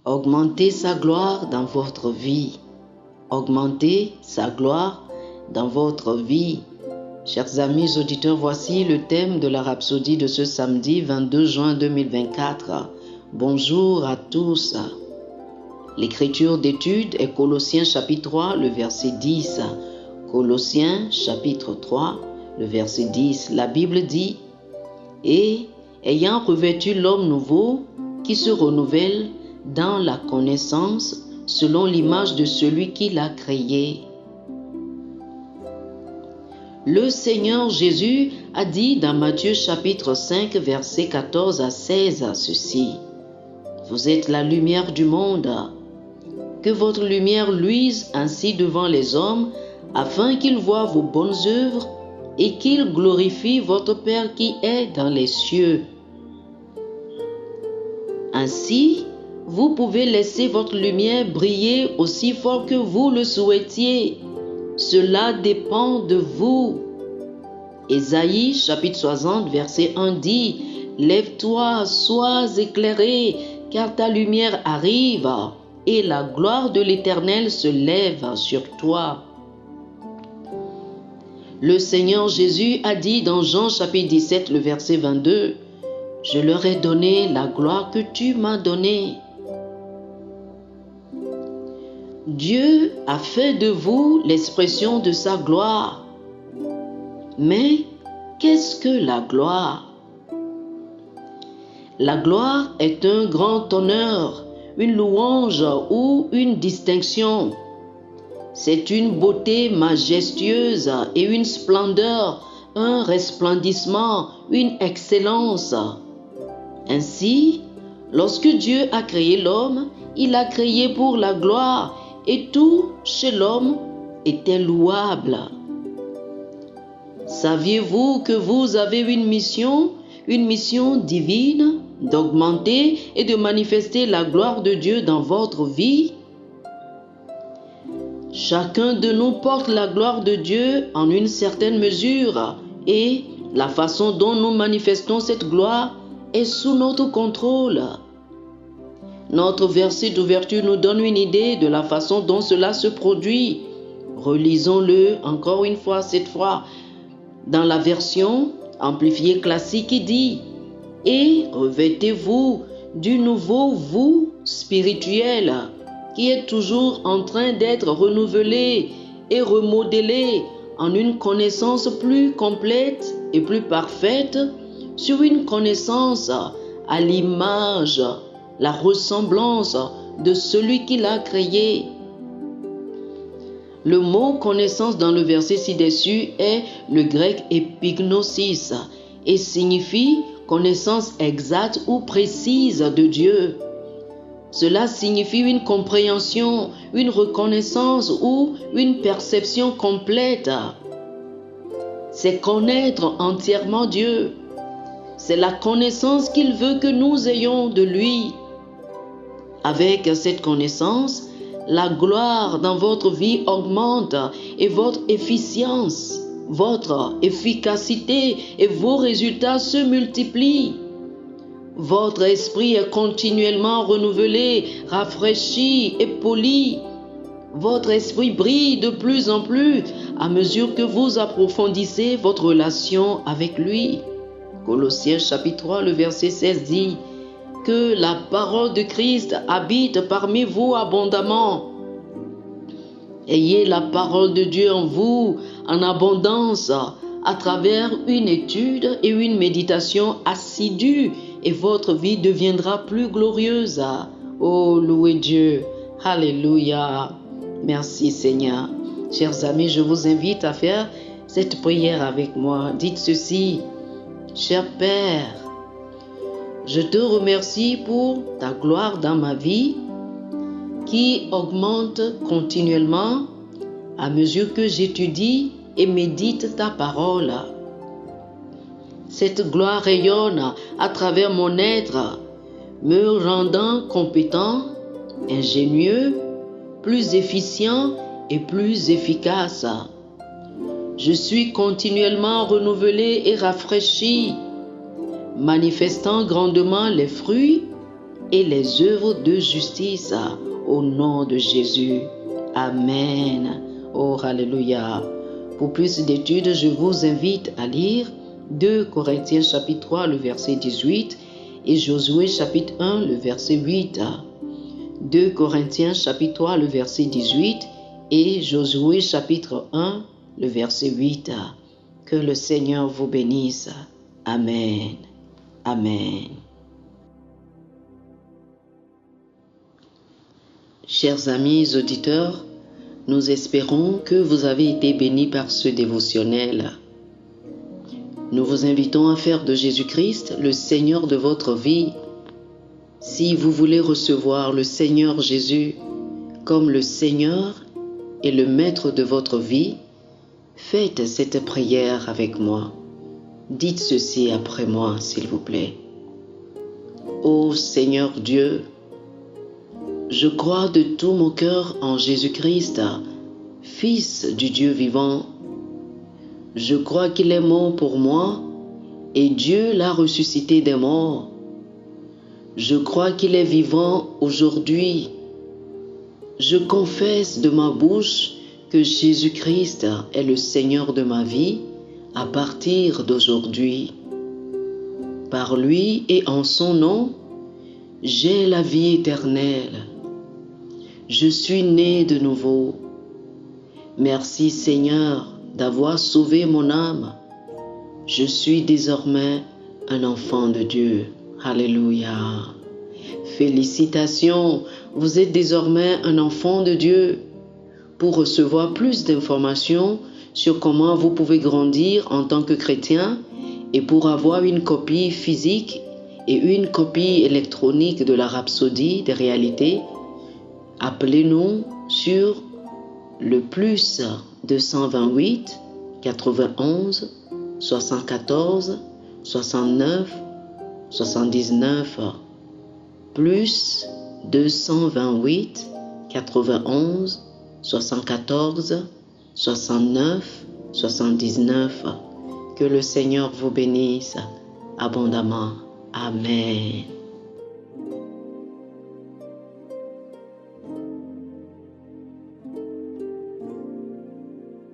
Augmentez sa gloire dans votre vie. Augmentez sa gloire dans votre vie. Chers amis auditeurs, voici le thème de la rhapsodie de ce samedi 22 juin 2024. Bonjour à tous. L'écriture d'étude est Colossiens chapitre 3, le verset 10. Colossiens chapitre 3, le verset 10. La Bible dit « Et ayant revêtu l'homme nouveau qui se renouvelle dans la connaissance selon l'image de celui qui l'a créé. » Le Seigneur Jésus a dit dans Matthieu chapitre 5, versets 14 à 16 ceci. « Vous êtes la lumière du monde. Que votre lumière luise ainsi devant les hommes, afin qu'ils voient vos bonnes œuvres et qu'ils glorifient votre Père qui est dans les cieux. Ainsi, vous pouvez laisser votre lumière briller aussi fort que vous le souhaitiez. Cela dépend de vous. » Ésaïe chapitre 60 verset 1 dit « Lève-toi, sois éclairé, car ta lumière arrive, et la gloire de l'Éternel se lève sur toi. » Le Seigneur Jésus a dit dans Jean chapitre 17 le verset 22 « Je leur ai donné la gloire que tu m'as donnée. » Dieu a fait de vous l'expression de sa gloire. Mais qu'est-ce que la gloire? La gloire est un grand honneur, une louange ou une distinction. C'est une beauté majestueuse et une splendeur, un resplendissement, une excellence. Ainsi, lorsque Dieu a créé l'homme, il l'a créé pour la gloire et tout chez l'homme était louable. Saviez-vous que vous avez une mission divine d'augmenter et de manifester la gloire de Dieu dans votre vie? Chacun de nous porte la gloire de Dieu en une certaine mesure et la façon dont nous manifestons cette gloire est sous notre contrôle. Notre verset d'ouverture nous donne une idée de la façon dont cela se produit. Relisons-le encore une fois, cette fois dans la version amplifiée classique qui dit « Et revêtez-vous du nouveau vous spirituel qui est toujours en train d'être renouvelé et remodelé en une connaissance plus complète et plus parfaite sur une connaissance à l'image, la ressemblance de celui qui l'a créé. » Le mot connaissance dans le verset ci-dessus est le grec epignosis et signifie connaissance exacte ou précise de Dieu. Cela signifie une compréhension, une reconnaissance ou une perception complète. C'est connaître entièrement Dieu. C'est la connaissance qu'il veut que nous ayons de lui. Avec cette connaissance, la gloire dans votre vie augmente et votre efficience, votre efficacité et vos résultats se multiplient. Votre esprit est continuellement renouvelé, rafraîchi et poli. Votre esprit brille de plus en plus à mesure que vous approfondissez votre relation avec lui. Colossiens chapitre 3, le verset 16 dit « Que la parole de Christ habite parmi vous abondamment. Ayez la parole de Dieu en vous en abondance à travers une étude et une méditation assidue et votre vie deviendra plus glorieuse. » Oh, louez Dieu. Alléluia. Merci Seigneur. Chers amis, je vous invite à faire cette prière avec moi. Dites ceci. Cher Père, je te remercie pour ta gloire dans ma vie qui augmente continuellement à mesure que j'étudie et médite ta parole. Cette gloire rayonne à travers mon être, me rendant compétent, ingénieux, plus efficient et plus efficace. Je suis continuellement renouvelé et rafraîchi, manifestant grandement les fruits et les œuvres de justice au nom de Jésus. Amen. Oh, alléluia. Pour plus d'études, je vous invite à lire 2 Corinthiens chapitre 3, le verset 18 et Josué chapitre 1, le verset 8. 2 Corinthiens chapitre 3, le verset 18 et Josué chapitre 1, le verset 8. Que le Seigneur vous bénisse. Amen. Amen. Chers amis auditeurs, nous espérons que vous avez été bénis par ce dévotionnel. Nous vous invitons à faire de Jésus-Christ le Seigneur de votre vie. Si vous voulez recevoir le Seigneur Jésus comme le Seigneur et le Maître de votre vie, faites cette prière avec moi. Dites ceci après moi, s'il vous plaît. Ô Seigneur Dieu, je crois de tout mon cœur en Jésus-Christ, Fils du Dieu vivant. Je crois qu'il est mort pour moi et Dieu l'a ressuscité des morts. Je crois qu'il est vivant aujourd'hui. Je confesse de ma bouche que Jésus-Christ est le Seigneur de ma vie à partir d'aujourd'hui. Par lui et en son nom, j'ai la vie éternelle. Je suis né de nouveau. Merci Seigneur d'avoir sauvé mon âme. Je suis désormais un enfant de Dieu. Alléluia. Félicitations, vous êtes désormais un enfant de Dieu. Pour recevoir plus d'informations sur comment vous pouvez grandir en tant que chrétien et pour avoir une copie physique et une copie électronique de la Rhapsodie des réalités, appelez-nous sur le plus 228 91 74 69 79 plus 228 91 74 69 79. Que le Seigneur vous bénisse abondamment. Amen.